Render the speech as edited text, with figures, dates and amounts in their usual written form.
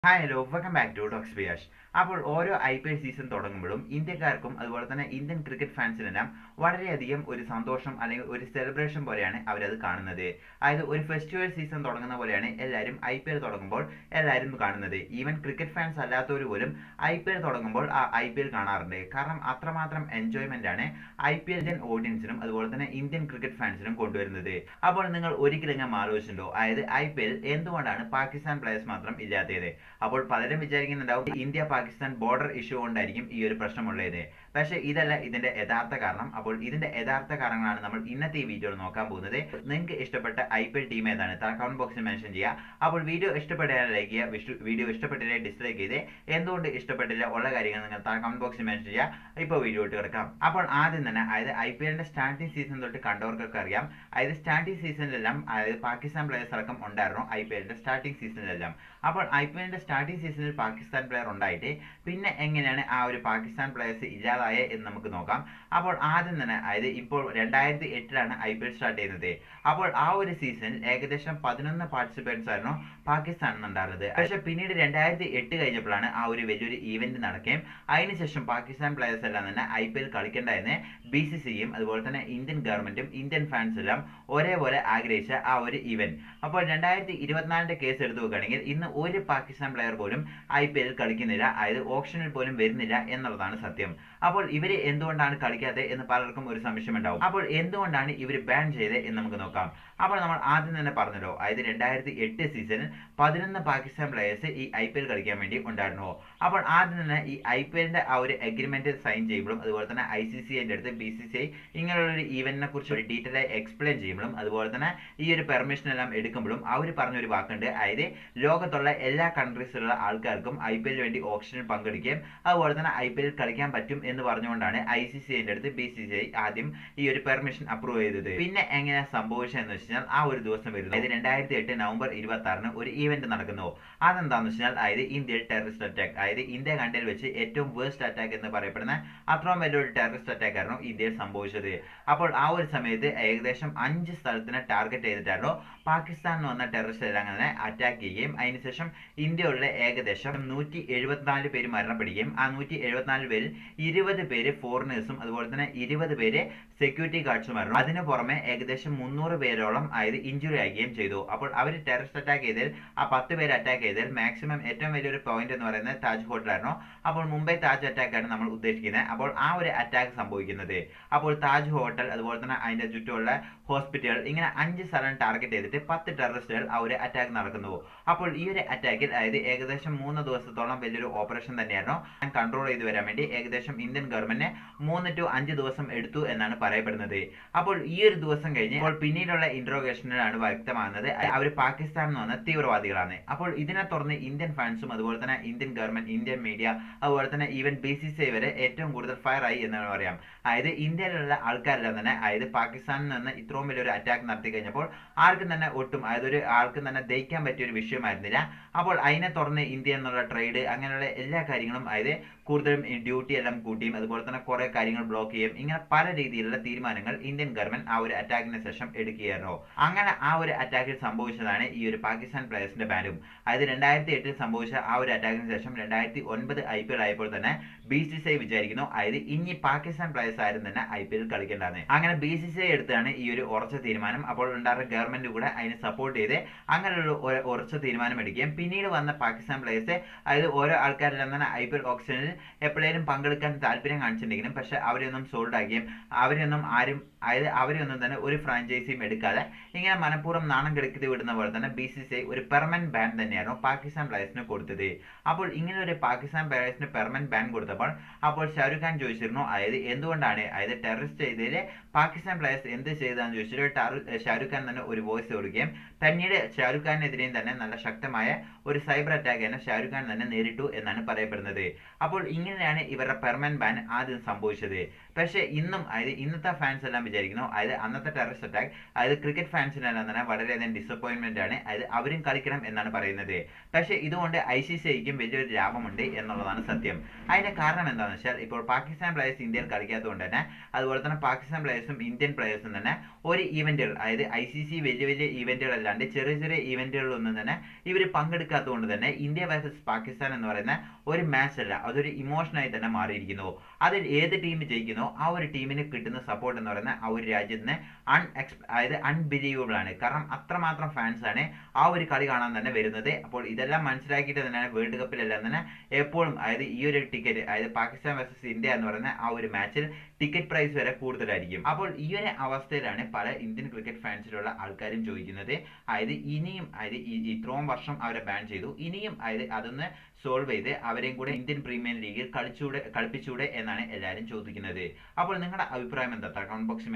Hi hello welcome back to docs ബിയാഷ്. അപ്പോൾ ഓരോ IPL സീസൺ തുടങ്ങുമ്പോഴും ഇന്ത്യക്കാർക്കും അതുപോലെ തന്നെ ഇന്ത്യൻ ക്രിക്കറ്റ് ഫാൻസിനെല്ലാം വളരെയധികം ഒരു സന്തോഷം അല്ലെങ്കിൽ ഒരു സെലിബ്രേഷൻ പോലെയാണ് അവരത് കാണുന്നത്. അതായത് ഒരു ഫെസ്റ്റിവൽ സീസൺ തുടങ്ങുന്ന പോലെയാണ് എല്ലാവരും IPL തുടങ്ങുമ്പോൾ എല്ലാവരും കാണുന്നത്. ഈവൻ ക്രിക്കറ്റ് ഫാൻസ് അല്ലാത്തവർ പോലും IPL തുടങ്ങുമ്പോൾ ആ IPL കാണാറുണ്ട്. കാരണം അത്രമാത്രം എൻജോയ്മെന്റ് ആണ് IPL ഇന്ത്യൻ ഓഡിയൻസിനും അതുപോലെ തന്നെ ഇന്ത്യൻ ക്രിക്കറ്റ് ഫാൻസിനും കൊണ്ടുവരുന്നത്. അപ്പോൾ നിങ്ങൾ ഒരിക്കലെങ്കിലും ആലോചിച്ചിട്ടുണ്ടോ, അതായത് IPL എന്തുകൊണ്ടാണ് പാകിസ്ഥാൻ പ്ലേയേഴ്സ് മാത്രം ഇല്ലാത്തത്? അപ്പോൾ പലരും വിചാരിക്കുന്നുണ്ടാവും ഇന്ത്യ പാകിസ്ഥാൻ ബോർഡർ ഇഷ്യൂ കൊണ്ടായിരിക്കും ഈ ഒരു പ്രശ്നമുള്ളത്. പക്ഷേ ഇതല്ല ഇതിന്റെ യഥാർത്ഥ കാരണം. അപ്പോൾ ഇതിന്റെ യഥാർത്ഥ കാരണങ്ങളാണ് നമ്മൾ ഇന്നത്തെ ഈ വീഡിയോയിൽ നോക്കാൻ പോകുന്നത്. നിങ്ങൾക്ക് ഇഷ്ടപ്പെട്ട IPL ടീം ഏതാണ്? കമന്റ് ബോക്സിൽ മെൻഷൻ ചെയ്യുക. അപ്പോൾ വീഡിയോ ഇഷ്ടപ്പെട്ടാൽ ലൈക്ക് ചെയ്യുക, വീഡിയോ ഇഷ്ടപ്പെട്ടില്ലേ ഡിസ്ലൈക്ക് ചെയ്ത് എന്തുകൊണ്ട് ഇഷ്ടപ്പെട്ടില്ല ഉള്ള കാര്യങ്ങൾ നിങ്ങൾ കമന്റ് ബോക്സിൽ മെൻഷൻ ചെയ്യുക. ഇപ്പോൾ വീഡിയോയിട്ട് കിടക്കാം. അപ്പോൾ ആദ്യം തന്നെ അതായത് IPL സ്റ്റാർട്ടിംഗ് സീസൺ തൊട്ട് കണ്ടവർക്കൊക്കെ അറിയാം, അതായത് സ്റ്റാർട്ടിംഗ് സീസണിലെല്ലാം അതായത് പാകിസ്ഥാൻ പ്ലേയേഴ്സ് അടക്കം ഉണ്ടായിരുന്നു IPL സ്റ്റാർട്ടിംഗ് സീസണിലെല്ലാം. അപ്പോൾ IPL സ്റ്റാർട്ടിംഗ് സീസണിൽ പാകിസ്ഥാൻ പ്ലെയർ ഉണ്ടായിട്ട് പിന്നെ എങ്ങനെയാണ് ആ ഒരു പാകിസ്ഥാൻ പ്ലെയേഴ്സ് ഇല്ലാതായ എന്ന് നമുക്ക് നോക്കാം. അപ്പോൾ ആദ്യം തന്നെ അതായത് ഇപ്പോൾ 2008 IPL സ്റ്റാർട്ട് ചെയ്യുന്നത്. അപ്പോൾ ആ ഒരു സീസണിൽ ഏകദേശം 11 പാർട്ടിസിപ്പൻസ് ആയിരുന്നു പാകിസ്ഥാനിൽ ഉണ്ടായിരുന്നത്. പക്ഷെ പിന്നീട് 2008 കഴിഞ്ഞപ്പോഴാണ് ആ ഒരു വലിയൊരു ഈവന്റ് നടക്കുകയും അതിനുശേഷം പാകിസ്ഥാൻ പ്ലെയേഴ്സ് എല്ലാം തന്നെ IPL കളിക്കേണ്ടതെന്ന് BCCയും അതുപോലെ തന്നെ ഇന്ത്യൻ ഗവൺമെന്റും ഇന്ത്യൻ ഫാൻസ് എല്ലാം ഒരേപോലെ ആഗ്രഹിച്ച ആ ഒരു ഈവന്റ്. അപ്പോൾ 2024 കേസ് എടുത്തു നോക്കുകയാണെങ്കിൽ ഇന്ന് ഒരു പാകിസ്ഥാൻ പ്ലെയർ പോലും IPL കളിക്കുന്നില്ല, അതായത് ഓപ്ഷനിൽ പോലും വരുന്നില്ല എന്നുള്ളതാണ് സത്യം. അപ്പോൾ ഇവര് എന്തുകൊണ്ടാണ് കളിക്കാത്തത് എന്ന് പലർക്കും ഒരു സംശയം ഉണ്ടാവും. അപ്പോൾ എന്തുകൊണ്ടാണ് ഇവർ ബാൻ ചെയ്തത് എന്ന് നമുക്ക് നോക്കാം. അപ്പോൾ നമ്മൾ ആദ്യം തന്നെ പറഞ്ഞല്ലോ, അതായത് 2008 സീസണിൽ 11 പാകിസ്ഥാൻ പ്ലെയേഴ്സ് ഈ IPL കളിക്കാൻ വേണ്ടി ഉണ്ടായിരുന്നു. അപ്പോൾ ആദ്യം തന്നെ ഈ IPL ആ ഒരു അഗ്രിമെന്റ് സൈൻ ചെയ്യുമ്പോഴും അതുപോലെ തന്നെ ICCന്റെ അടുത്ത് BCCI ഇങ്ങനെയുള്ള ഒരു ഈവന്റിനെ കുറിച്ച് ഒരു ഡീറ്റെയിൽ ആയി എക്സ്പ്ലെയിൻ ചെയ്യുമ്പോഴും അതുപോലെ തന്നെ ഈ ഒരു പെർമിഷൻ എല്ലാം എടുക്കുമ്പോഴും അവർ പറഞ്ഞൊരു വാക്കുണ്ട്, അതായത് ലോകത്തുള്ള എല്ലാ കൺട്രീസിലുള്ള ആൾക്കാർക്കും IPL വേണ്ടി ഓപ്ഷനിൽ പങ്കെടുക്കുകയും അതുപോലെ തന്നെ IPL കളിക്കാൻ പറ്റും എന്ന് പറഞ്ഞുകൊണ്ടാണ് ICCന്റെ അടുത്ത് BCCI ആദ്യം ഈ ഒരു പെർമിഷൻ അപ്രൂവ് ചെയ്തത്. പിന്നെ എങ്ങനെയാ സംഭവിച്ചതെന്ന് വെച്ചാൽ ആ ഒരു ദിവസം വരുന്നു, അതായത് 2008 നവംബർ 26 ഒരു ഈവന്റ് നടക്കുന്നു. അതെന്താണെന്ന് വെച്ചാൽ അതായത് ഇന്ത്യയിൽ ടെററിസ്റ്റ് അറ്റാക്ക്, അതായത് ഇന്ത്യ കണ്ടതിൽ വെച്ച് ഏറ്റവും വേഴ്സ്റ്റ് അറ്റാക്ക് എന്ന് പറയപ്പെടുന്ന അത്രയും വലിയൊരു ടെററിസ്റ്റ് അറ്റാക്ക് ആയിരുന്നു ഇന്ത്യയിൽ സംഭവിച്ചത്. അപ്പോൾ ആ ഒരു സമയത്ത് ഏകദേശം 5 സ്ഥലത്തിനെ ടാർഗറ്റ് ചെയ്തിട്ടായിരുന്നു പാകിസ്ഥാനിൽ വന്ന ടെററിസ്റ്റ് എല്ലാം അങ്ങനെ അറ്റാക്ക് ചെയ്യുകയും അതിനുശേഷം ഇന്ത്യയിലുള്ള ഏകദേശം 174 പേര് മരണപ്പെടുകയും ആ 174 പേരിൽ 20 പേര് ഫോറിനേഴ്സും അതുപോലെ തന്നെ 20 പേര് സെക്യൂരിറ്റി ഗാർഡ്സുമായിരുന്നു. അതിനു പുറമെ ഏകദേശം 300 പേരോളം അതായത് ഇഞ്ചുറി ആകുകയും ചെയ്തു. അപ്പോൾ അവർ ടെററിസ്റ്റ് അറ്റാക്ക് ചെയ്തതിൽ ആ 10 പേര് അറ്റാക്ക് ചെയ്തതിൽ മാക്സിമം ഏറ്റവും വലിയൊരു പോയിന്റ് എന്ന് പറയുന്നത് താജ് ഹോട്ടലായിരുന്നു. അപ്പോൾ മുംബൈ താജ് അറ്റാക്കാണ് നമ്മൾ ഉദ്ദേശിക്കുന്നത്. അപ്പോൾ ആ ഒരു അറ്റാക്ക് സംഭവിക്കുന്നത് അപ്പോൾ താജ് ഹോട്ടൽ അതുപോലെ തന്നെ അതിന്റെ ചുറ്റുമുള്ള ഹോസ്പിറ്റൽ ഇങ്ങനെ 5 സ്ഥലം ടാർഗറ്റ് ചെയ്തിട്ട് 10 ടെററിസ്റ്റുകൾ ആ ഒരു അറ്റാക്ക് നടക്കുന്നു. അപ്പോൾ ഈ ഒരു അറ്റാക്കിൽ അതായത് ഏകദേശം 3 ദിവസത്തോളം വലിയൊരു ഓപ്പറേഷൻ തന്നെയായിരുന്നു കൺട്രോൾ ചെയ്ത് വരാൻ വേണ്ടി ഏകദേശം ഇന്ത്യൻ ഗവൺമെന്റിന് 3 to 5 ദിവസം എടുത്തു എന്നാണ് പറയപ്പെടുന്നത്. അപ്പോൾ ഈ ഒരു ദിവസം കഴിഞ്ഞ് ഇപ്പോൾ പിന്നീടുള്ള ഇന്ററോഗേഷനിലാണ് വ്യക്തമാകുന്നത് അവർ പാകിസ്ഥാനിൽ നിന്ന് വന്ന തീവ്രവാദികളാണ്. അപ്പോൾ ഇതിനെ തുടർന്ന് ഇന്ത്യൻ ഫാൻസും അതുപോലെ തന്നെ ഇന്ത്യൻ ഗവൺമെന്റ്, ഇന്ത്യൻ മീഡിയ അതുപോലെ തന്നെ ഈവൻ BCCI വരെ ഏറ്റവും കൂടുതൽ ഫയർ ആയി എന്ന് പറയാം. അതായത് ഇന്ത്യയിലുള്ള ആൾക്കാരെല്ലാം തന്നെ അതായത് പാകിസ്ഥാനിൽ നിന്ന് ഇത്രയും വലിയൊരു അറ്റാക്ക് നടത്തി കഴിഞ്ഞപ്പോൾ ആർക്കും തന്നെ ഒട്ടും അതായത് ഒരു ആൾക്കും തന്നെ ദഹിക്കാൻ പറ്റിയ ഒരു വിഷയമായിരുന്നില്ല. അപ്പോൾ അതിനെ തുടർന്ന് ഇന്ത്യ എന്നുള്ള ട്രേഡ് അങ്ങനെയുള്ള എല്ലാ കാര്യങ്ങളും അതായത് കൂടുതലും ഡ്യൂട്ടി എല്ലാം കൂട്ടിയും അതുപോലെ തന്നെ കുറെ കാര്യങ്ങൾ ബ്ലോക്ക് ചെയ്യും, ഇങ്ങനെ പല രീതിയിലുള്ള തീരുമാനങ്ങൾ ഇന്ത്യൻ ഗവൺമെന്റ് ആ ഒരു അറ്റാക്കിന് ശേഷം എടുക്കുകയായിരുന്നു. അങ്ങനെ ആ ഒരു അറ്റാക്കിൽ സംഭവിച്ചതാണ് ഈ ഒരു പാകിസ്ഥാൻ പ്ലേയേഴ്സിന്റെ ബാനും. അതായത് 2008 സംഭവിച്ച ആ ഒരു അറ്റാക്കിന് ശേഷം 2009 IPL ആയപ്പോൾ തന്നെ BCCI വിചാരിക്കുന്നു അതായത് ഇനി പാകിസ്ഥാൻ പ്ലേയേഴ്സ് ആരും തന്നെ IPL കളിക്കേണ്ടതാണ്. അങ്ങനെ BCCI എടുത്താണ് ഈ ഒരു ഉറച്ച തീരുമാനം. അപ്പോൾ ഉണ്ടായിരുന്ന ഗവൺമെന്റ് കൂടെ അതിനെ സപ്പോർട്ട് ചെയ്ത് അങ്ങനെയുള്ള ഉറച്ച തീരുമാനം എടുക്കുകയും പിന്നീട് വന്ന പാകിസ്ഥാൻ പ്ലേയേഴ്സ് അതായത് ഓരോ ആൾക്കാരെല്ലാം തന്നെ IPL ഓപ്ഷനിൽ എപ്പോഴേലും പങ്കെടുക്കാൻ താല്പര്യം കാണിച്ചിട്ടുണ്ടെങ്കിലും പക്ഷെ അവരൊന്നും സോൾഡ് ആക്കുകയും അവരൊന്നും ആരും അതായത് അവരൊന്നും തന്നെ ഒരു ഫ്രാഞ്ചൈസിയും എടുക്കാതെ ഇങ്ങനെ മനഃപൂർവ്വം നാണം കെടുക്കി വിടുന്ന പോലെ തന്നെ BCCI ഒരു പെർമനന്റ് ബാൻ തന്നെയായിരുന്നു പാകിസ്ഥാൻ പ്ലേയേഴ്സിന് കൊടുത്തത്. അപ്പോൾ ഇങ്ങനെ ഒരു പാകിസ്ഥാൻ പ്ലേയേഴ്സിന് പെർമനന്റ് ബാൻ കൊടുത്തപ്പോൾ അപ്പോൾ ഷാരൂഖ് ഖാൻ ചോദിച്ചിരുന്നു അതായത് എന്തുകൊണ്ടാണ് അതായത് ടെററിസ്റ്റ് ചെയ്തതിൽ പാകിസ്ഥാൻ പ്ലേയേഴ്സ് എന്ത് ചെയ്താന്ന് ചോദിച്ചിട്ട് ഷാരൂഖ് ഖാൻ തന്നെ ഒരു വോയിസ് കൊടുക്കുകയും പിന്നീട് ഷാരൂഖ് ഖാനെതിരെയും തന്നെ നല്ല ശക്തമായ ഒരു സൈബർ അറ്റാക്ക് തന്നെ ഷാരൂഖ് ഖാൻ തന്നെ നേരിട്ടു എന്നാണ് പറയപ്പെടുന്നത്. അപ്പോൾ ഇങ്ങനെയാണ് ഇവരുടെ പെർമനന്റ് ബാൻ ആദ്യം സംഭവിച്ചത്. പക്ഷേ ഇന്നും അതായത് ഇന്നത്തെ ഫാൻസ് എല്ലാം വിചാരിക്കുന്നു അതായത് അന്നത്തെ ടെററിസ്റ്റ് അറ്റാക്ക് അതായത് ക്രിക്കറ്റ് ഫാൻസിനെല്ലാം തന്നെ വളരെയധികം ഡിസപ്പോയിന്റ്മെന്റ് ആണ്, അതായത് അവരും കളിക്കണം എന്നാണ് പറയുന്നത്. പക്ഷേ ഇതുകൊണ്ട് ICCIക്കും വലിയൊരു ലാഭമുണ്ട് എന്നുള്ളതാണ് സത്യം. അതിന്റെ കാരണം എന്താണെന്ന് വെച്ചാൽ ഇപ്പോൾ പാകിസ്ഥാൻ പ്ലേയേഴ്സ് ഇന്ത്യയിൽ കളിക്കാത്തതുകൊണ്ട് തന്നെ അതുപോലെ തന്നെ പാകിസ്ഥാൻ പ്ലേയേഴ്സും ഇന്ത്യൻ പ്ലേയേഴ്സും തന്നെ ഒരു ഈവന്റുകൾ അതായത് ICC വലിയ വലിയ ഈവന്റുകൾ അല്ലാണ്ട് ചെറിയ ചെറിയ ഈവന്റുകളൊന്നും തന്നെ ഇവർ പങ്കെടുക്കാൻ എടുക്കാത്തതുകൊണ്ട് തന്നെ ഇന്ത്യ വേഴ്സസ് പാകിസ്ഥാൻ എന്ന് പറയുന്ന ഒരു മാച്ച് അല്ല, അതൊരു ഇമോഷനായി തന്നെ മാറിയിരിക്കുന്നു. അതിൽ ഏത് ടീം ജയിക്കുന്നോ ആ ഒരു ടീമിന് കിട്ടുന്ന സപ്പോർട്ട് എന്ന് പറയുന്നത് ആ ഒരു രാജ്യത്തിന് അതായത് അൺബിലീവബിൾ ആണ്. കാരണം അത്രമാത്രം ഫാൻസ് ആണ് ആ ഒരു കളി കാണാൻ തന്നെ വരുന്നത്. അപ്പോൾ ഇതെല്ലാം മനസ്സിലാക്കിയിട്ട് തന്നെയാണ് വേൾഡ് കപ്പിലെല്ലാം തന്നെ എപ്പോഴും അതായത് ഈ ഒരു ടിക്കറ്റ്, അതായത് പാകിസ്ഥാൻ വേഴ്സസ് ഇന്ത്യ എന്ന് പറയുന്ന ആ ഒരു മാച്ചിൽ ടിക്കറ്റ് പ്രൈസ് വരെ കൂടുതലായിരിക്കും. അപ്പോൾ ഈ ഒരു അവസ്ഥയിലാണ് പല ഇന്ത്യൻ ക്രിക്കറ്റ് ഫാൻസിലുള്ള ആൾക്കാരും ചോദിക്കുന്നത്, അതായത് ഇനിയും അതായത് ഇത്രയും വർഷം അവരെ ബാൻ ചെയ്തു, ഇനിയും അതായത് അതൊന്ന് സോൾവ് ചെയ്ത് അവരെയും കൂടെ ഇന്ത്യൻ പ്രീമിയർ ലീഗിൽ കളിപ്പിച്ചൂടെ എന്നാണ് എല്ലാവരും ചോദിക്കുന്നത്. അപ്പോൾ നിങ്ങളുടെ അഭിപ്രായം എന്താ? കമന്റ് ബോക്സിൽ